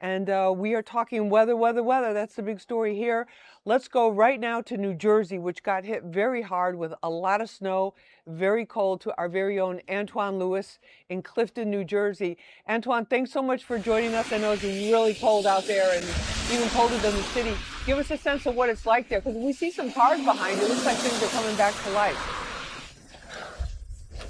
And we are talking weather. That's the big story here. Let's go right now to New Jersey, which got hit very hard with a lot of snow, very cold, to our very own Antwan Lewis in Clifton, New Jersey. Antwan, thanks so much for joining us. I know it's really cold out there and even colder than the city. Give us a sense of what it's like there, because we see some cars behind you. It looks like things are coming back to life.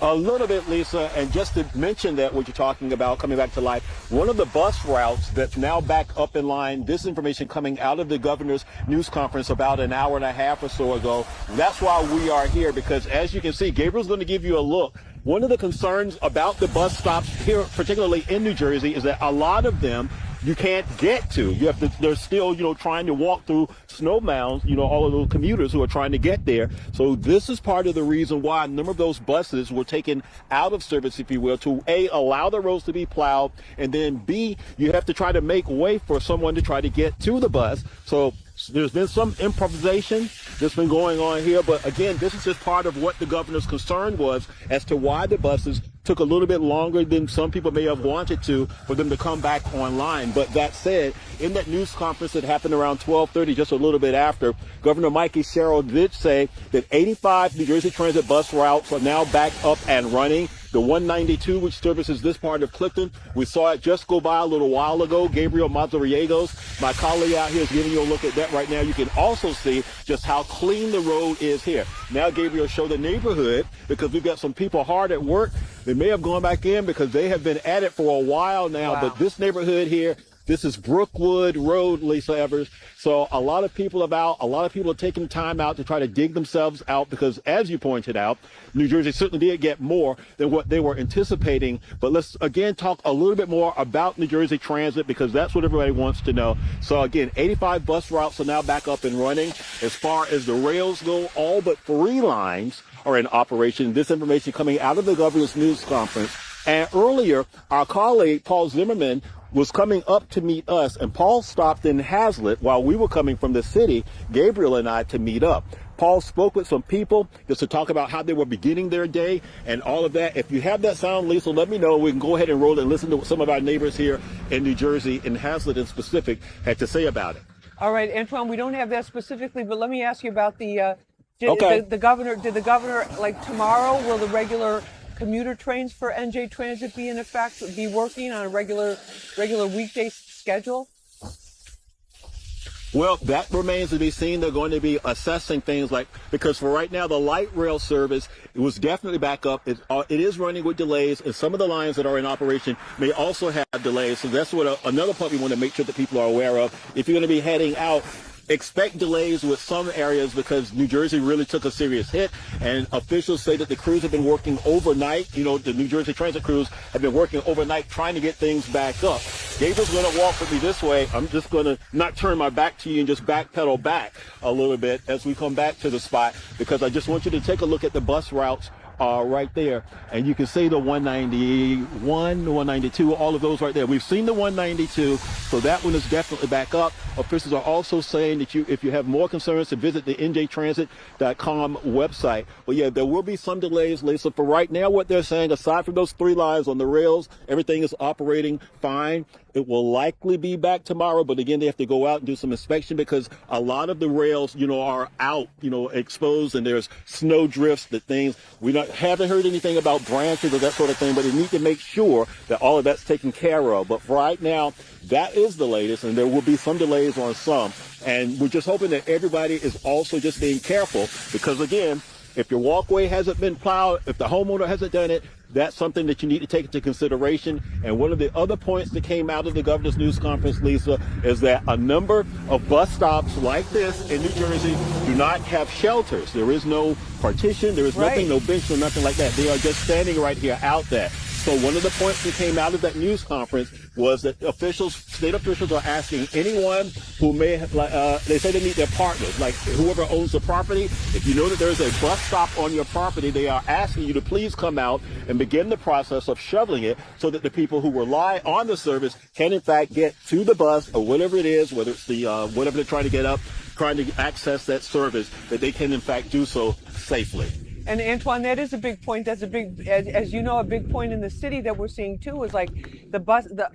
A little bit, Lisa, and just to mention that what you're talking about coming back to life, one of the bus routes that's now back up in line, this information coming out of the governor's news conference about an hour and a half or so ago. That's why we are here, because as you can see, Gabriel's going to give you a look. One of the concerns about the bus stops here, particularly in New Jersey, is that a lot of them you can't get to. You have to, they're still, trying to walk through snow mounds, all of those commuters who are trying to get there. So this is part of the reason why a number of those buses were taken out of service, if you will, to A, allow the roads to be plowed, and then B, you have to try to make way for someone to try to get to the bus. So there's been some improvisation that's been going on here, but again, this is just part of what the governor's concern was as to why the buses took a little bit longer than some people may have wanted to for them to come back online. But that said, in that news conference that happened around 12:30, just a little bit after, Governor Mikey Sherrill did say that 85 New Jersey Transit bus routes are now back up and running. The 192, which services this part of Clifton, we saw it just go by a little while ago. Gabriel Mazariegos, my colleague out here, is giving you a look at that right now. You can also see just how clean the road is here. Now, Gabriel, show the neighborhood, because we've got some people hard at work. They may have gone back in because they have been at it for a while now. Wow. But this neighborhood here, this is Brookwood Road, Lisa Evers. So a lot of people are taking time out to try to dig themselves out, because as you pointed out, New Jersey certainly did get more than what they were anticipating. But let's again talk a little bit more about New Jersey Transit, because that's what everybody wants to know. So again, 85 bus routes are now back up and running. As far as the rails go, all but 3 lines are in operation. This information coming out of the governor's news conference. And earlier, our colleague, Paul Zimmerman, was coming up to meet us, and Paul stopped in Hazlitt while we were coming from the city, Gabriel and I, to meet up. Paul spoke with some people just to talk about how they were beginning their day and all of that. If you have that sound, Lisa, let me know. We can go ahead and roll it and listen to what some of our neighbors here in New Jersey, in Hazlitt in specific, had to say about it. All right, Antwan, we don't have that specifically, but let me ask you about the governor. Did the governor, like tomorrow, will the regular commuter trains for NJ Transit be in effect, be working on a regular weekday schedule? Well, that remains to be seen. They're going to be assessing things because for right now, the light rail service, it was definitely back up. It is running with delays, and some of the lines that are in operation may also have delays. So that's what another part we want to make sure that people are aware of. If you're going to be heading out, expect delays with some areas, because New Jersey really took a serious hit, and officials say that the crews have been working overnight. The New Jersey Transit crews have been working overnight trying to get things back up. Gabriel's going to walk with me this way. I'm just going to not turn my back to you and just backpedal back a little bit as we come back to the spot, because I just want you to take a look at the bus routes right there, and you can see the 191, the 192, all of those right there. We've seen the 192, so that one is definitely back up. Officials are also saying that if you have more concerns, to visit the njtransit.com website. But yeah, there will be some delays, Lisa. For right now, what they're saying, aside from those 3 lines on the rails, everything is operating fine. It will likely be back tomorrow, but again, they have to go out and do some inspection, because a lot of the rails, are out, exposed, and there's snow drifts, we haven't heard anything about branches or that sort of thing, but they need to make sure that all of that's taken care of. But for right now, that is the latest, and there will be some delays on some. And we're just hoping that everybody is also just being careful, because again, if your walkway hasn't been plowed, if the homeowner hasn't done it, that's something that you need to take into consideration. And one of the other points that came out of the governor's news conference, Lisa, is that a number of bus stops like this in New Jersey do not have shelters. There is no partition, there is nothing, no bench, or nothing like that. They are just standing right here out there. So one of the points that came out of that news conference was that state officials are asking anyone who may have, they say they need their partners, like whoever owns the property. If you know that there's a bus stop on your property, they are asking you to please come out and begin the process of shoveling it, so that the people who rely on the service can in fact get to the bus or whatever it is, whether it's the whatever they're trying to get up, trying to access that service, that they can in fact do so safely. And Antoine, that is a big point. That's a big, as you know, a big point in the city that we're seeing too is like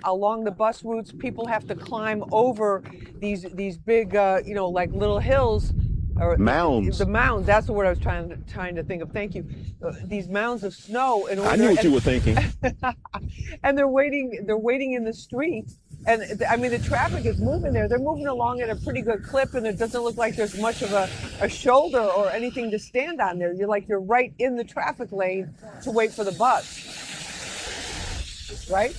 along the bus routes, people have to climb over these big, like little hills, or the Mounds. mounds. That's the word I was trying to think of. Thank you. These mounds of snow in order. I knew what you were thinking. And they're waiting in the streets. And I mean, the traffic is moving there. They're moving along at a pretty good clip, and it doesn't look like there's much of a shoulder or anything to stand on there. You're right in the traffic lane to wait for the bus, right?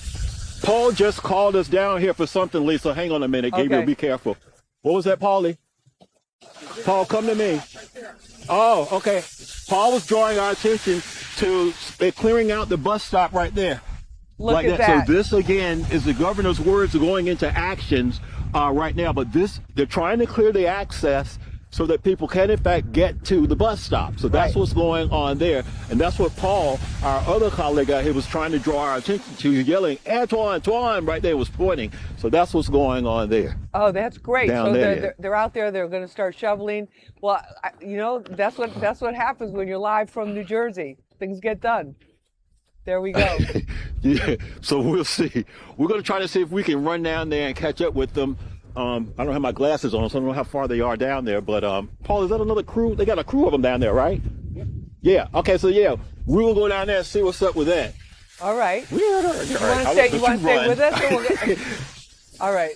Paul just called us down here for something, Lisa. Hang on a minute. Gabriel, be careful. What was that, Paulie? Paul, come to me. Oh, okay. Paul was drawing our attention to clearing out the bus stop right there. Look at that. So this, again, is the governor's words going into actions right now. But they're trying to clear the access so that people can, in fact, get to the bus stop. So that's what's going on there. And that's what Paul, our other colleague out here, was trying to draw our attention to, yelling, Antwan, Antwan, right there, was pointing. So that's what's going on there. Oh, that's great. Down So there, they're out there. They're going to start shoveling. Well, that's what happens when you're live from New Jersey. Things get done. There we go. Yeah, so we'll see. We're going to try to see if we can run down there and catch up with them. I don't have my glasses on, so I don't know how far they are down there. But, Paul, is that another crew? They got a crew of them down there, right? Yep. Yeah. Okay, so, yeah, we will go down there and see what's up with that. All right. You want to stay with us? All right.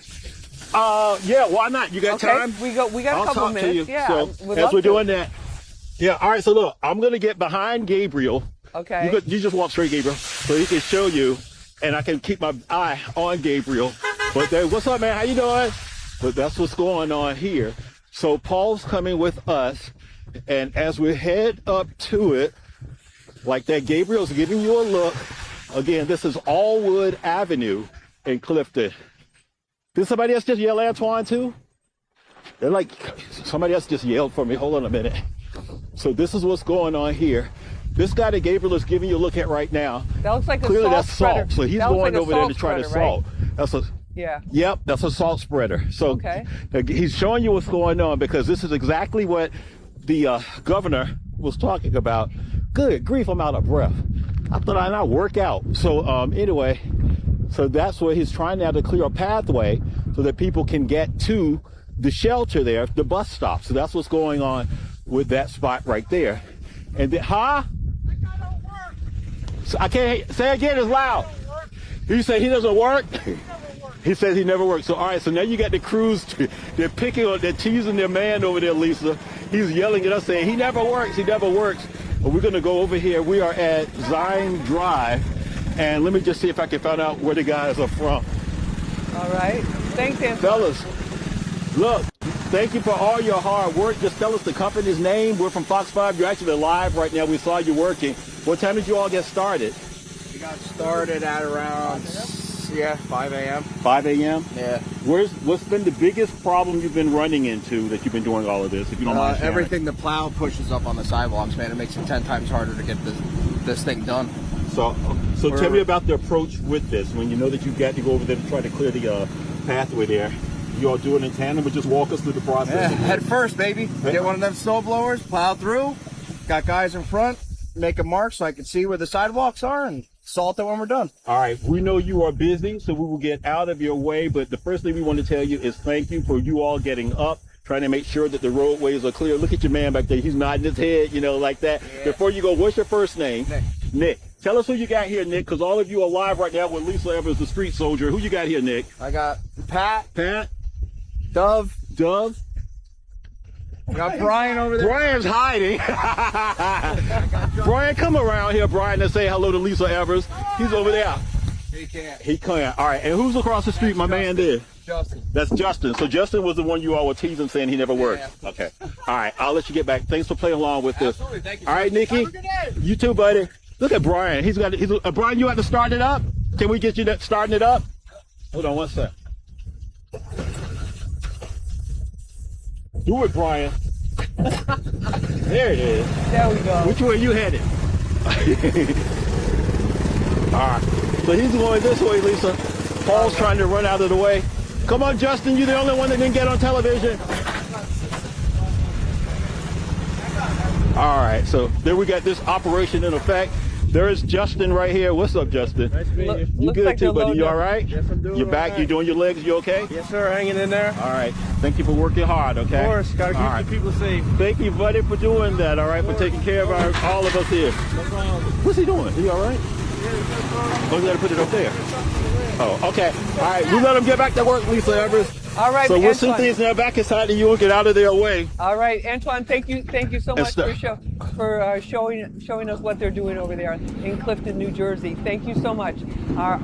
Yeah, why not? You got time? We got a couple of minutes. Yeah. So, as we're doing that. Yeah, all right, so look, I'm going to get behind Gabriel. Okay. You just walk straight, Gabriel, so he can show you, and I can keep my eye on Gabriel. But what's up, man? How you doing? But that's what's going on here. So Paul's coming with us, and as we head up to it, like that, Gabriel's giving you a look. Again, this is Allwood Avenue in Clifton. Did somebody else just yell Antwan too? They're like, somebody else just yelled for me. Hold on a minute. So this is what's going on here. This guy that Gabriel is giving you a look at right now. That looks like clearly a salt that's spreader. salt. So he's going over there to try to salt. Right? Yep, that's a salt spreader. So he's showing you what's going on because this is exactly what the governor was talking about. Good grief, I'm out of breath. I thought I'd not work out. So anyway, so that's what he's trying now to clear a pathway so that people can get to the shelter there, the bus stop. So that's what's going on with that spot right there. And then, So I can't say again, it's loud. You say he doesn't work? He says he never works. So all right, so now you got the crews, they're picking on, they're teasing their man over there, Lisa. He's yelling at us saying he never works, he never works. But we're gonna go over here. We are at Zion Drive, and let me just see if I can find out where the guys are from. All right, thanks, Anthony. Fellas, look, thank you for all your hard work. Just tell us the company's name. We're from Fox 5. You're actually live right now. We saw you working. What time did you all get started? We got started at around 5 a.m. 5 a.m.? Yeah. What's been the biggest problem you've been running into that you've been doing all of this, if you don't mind sharing? Everything the plow pushes up on the sidewalks, man. It makes it 10 times harder to get this thing done. So tell me about the approach with this. When you know that you've got to go over there to try to clear the pathway there, you all do it in tandem, but just walk us through the process. Yeah, head first, baby. Get one of them snow blowers, plow through. Got guys in front, make a mark so I can see where the sidewalks are and salt it when we're done. All right, we know you are busy, so we will get out of your way. But the first thing we want to tell you is thank you for you all getting up, trying to make sure that the roadways are clear. Look at your man back there. He's nodding his head, like that. Yeah. Before you go, what's your first name? Nick. Nick. Tell us who you got here, Nick, because all of you are live right now with Lisa Evers, the street soldier. Who you got here, Nick? I got Pat. Pat. Dove. I got Brian over there. Brian's hiding. Brian, come around here, Brian, and say hello to Lisa Evers. He's over there. He can't. All right, and who's across the street, my man there? Justin. That's Justin. So Justin was the one you all were teasing, saying he never worked. Yeah. Okay. All right, I'll let you get back. Thanks for playing along with this. Absolutely. Thank you. All right, Nikki. Have a good day. You too, buddy. Look at Brian. Brian, you have to start it up? Can we get you starting it up? Hold on one sec. Do it, Brian. There it is. There we go. Which way are you headed? All right. So he's going this way, Lisa. Paul's trying to run out of the way. Come on, Justin. You're the only one that didn't get on television. All All right, so then we got this operation in effect. There is Justin right here. What's up, Justin? Nice to meet you. You Looks good like too, they're buddy? loading You up. all right? Yes, I'm doing You're back. all right. You doing your legs? You okay? Yes, sir. Hanging in there. All right. Thank you for working hard. Okay. Of course, gotta keep All right. the people safe. Thank you, buddy, for doing that. All right, for taking care of all of us here. No problem. What's he doing? He all right? Oh, you gotta put it up there. Oh, okay. All right, we let him get back to work, Lisa Evers. All right, So we'll send Antwan. things now back inside to you and get out of their way. All right, Antwan, thank you so much sir. for showing us what they're doing over there in Clifton, New Jersey. Thank you so much. Our